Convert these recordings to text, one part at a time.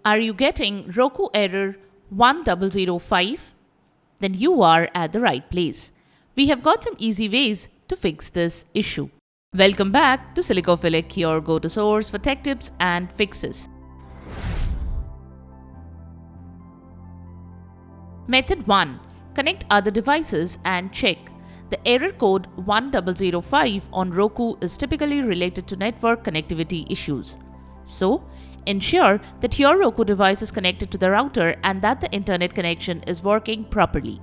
Are you getting Roku error 1005? Then you are at the right place. We have got some easy ways to fix this issue. Welcome back to Silicophilic, your go-to source for tech tips and fixes. Method 1. Connect other devices and check. The error code 1005 on Roku is typically related to network connectivity issues. So, ensure that your Roku device is connected to the router and that the internet connection is working properly.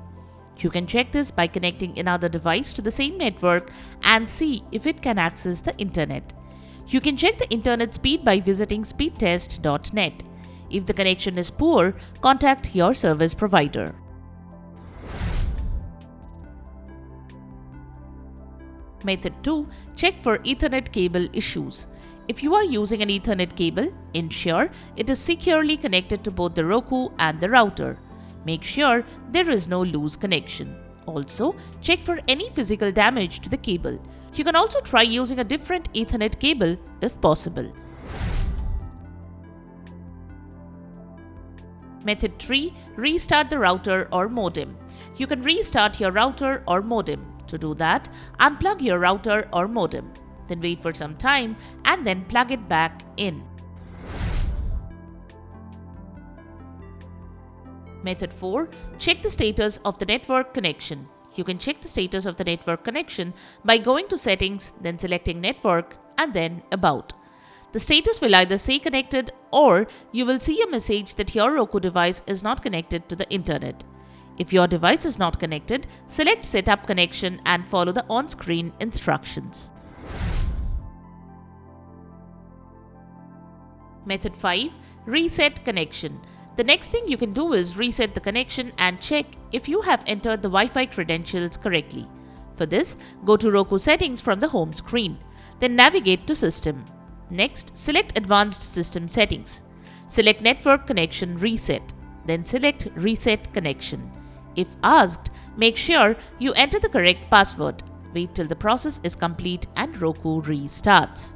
You can check this by connecting another device to the same network and see if it can access the internet. You can check the internet speed by visiting speedtest.net. If the connection is poor, contact your service provider. Method 2. Check for Ethernet cable issues. If you are using an Ethernet cable, ensure it is securely connected to both the Roku and the router. Make sure there is no loose connection. Also, check for any physical damage to the cable. You can also try using a different Ethernet cable if possible. Method 3. Restart the router or modem. You can restart your router or modem. To do that, unplug your router or modem. Then wait for some time and then plug it back in. Method 4. Check the status of the network connection. You can check the status of the network connection by going to Settings, then selecting Network and then About. The status will either say connected or you will see a message that your Roku device is not connected to the internet. If your device is not connected, select Setup Connection and follow the on-screen instructions. Method 5. Reset connection. The next thing you can do is reset the connection and check if you have entered the Wi-Fi credentials correctly. For this, go to Roku settings from the home screen. Then navigate to System. Next, select Advanced System Settings. Select Network Connection Reset. Then select Reset Connection. If asked, make sure you enter the correct password. Wait till the process is complete and Roku restarts.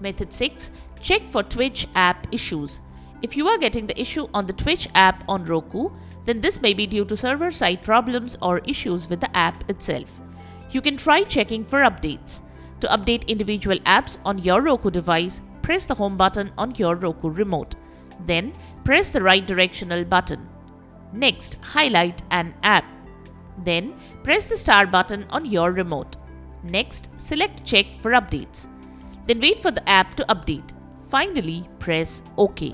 Method 6. Check for Twitch app issues. If you are getting the issue on the Twitch app on Roku, then this may be due to server-side problems or issues with the app itself. You can try checking for updates. To update individual apps on your Roku device, press the home button on your Roku remote. Then, press the right directional button. Next, highlight an app. Then, press the star button on your remote. Next, select Check for updates. Then wait for the app to update. Finally, press OK.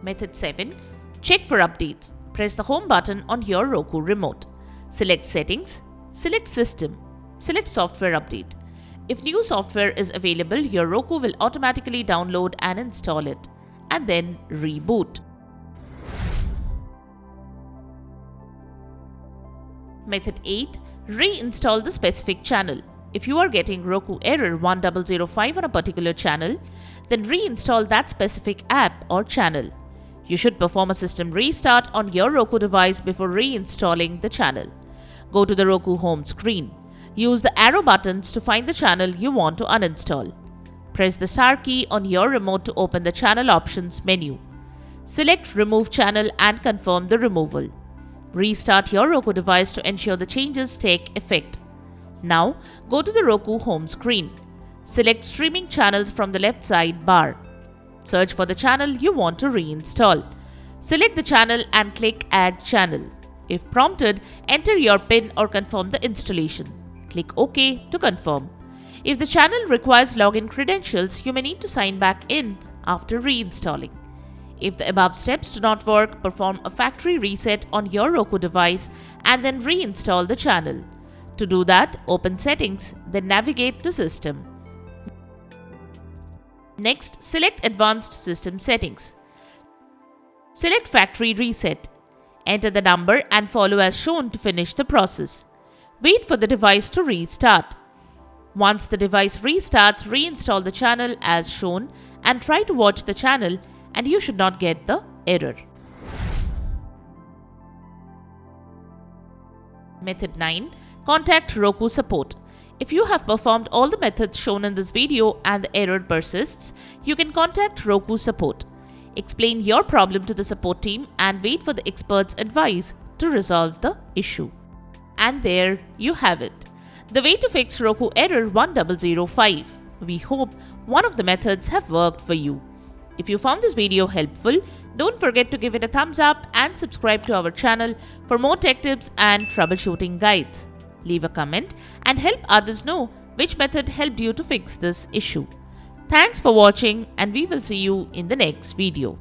Method 7. Check for updates. Press the home button on your Roku remote. Select Settings. Select System. Select Software Update. If new software is available, your Roku will automatically download and install it, and then reboot. Method 8. Reinstall the specific channel. If you are getting Roku error 1005 on a particular channel, then reinstall that specific app or channel. You should perform a system restart on your Roku device before reinstalling the channel. Go to the Roku home screen. Use the arrow buttons to find the channel you want to uninstall. Press the star key on your remote to open the channel options menu. Select Remove Channel and confirm the removal. Restart your Roku device to ensure the changes take effect. Now, go to the Roku home screen. Select Streaming Channels from the left side bar. Search for the channel you want to reinstall. Select the channel and click Add Channel. If prompted, enter your PIN or confirm the installation. Click OK to confirm. If the channel requires login credentials, you may need to sign back in after reinstalling. If the above steps do not work, perform a factory reset on your Roku device and then reinstall the channel. To do that, open Settings, then navigate to System. Next, select Advanced System Settings. Select Factory Reset. Enter the number and follow as shown to finish the process. Wait for the device to restart. Once the device restarts, reinstall the channel as shown and try to watch the channel, and you should not get the error. Method 9. Contact Roku support. If you have performed all the methods shown in this video and the error persists, you can contact Roku support. Explain your problem to the support team and wait for the expert's advice to resolve the issue. And there you have it, the way to fix Roku error 1005. We hope one of the methods have worked for you. If you found this video helpful, don't forget to give it a thumbs up and subscribe to our channel for more tech tips and troubleshooting guides. Leave a comment and help others know which method helped you to fix this issue. Thanks for watching, and we will see you in the next video.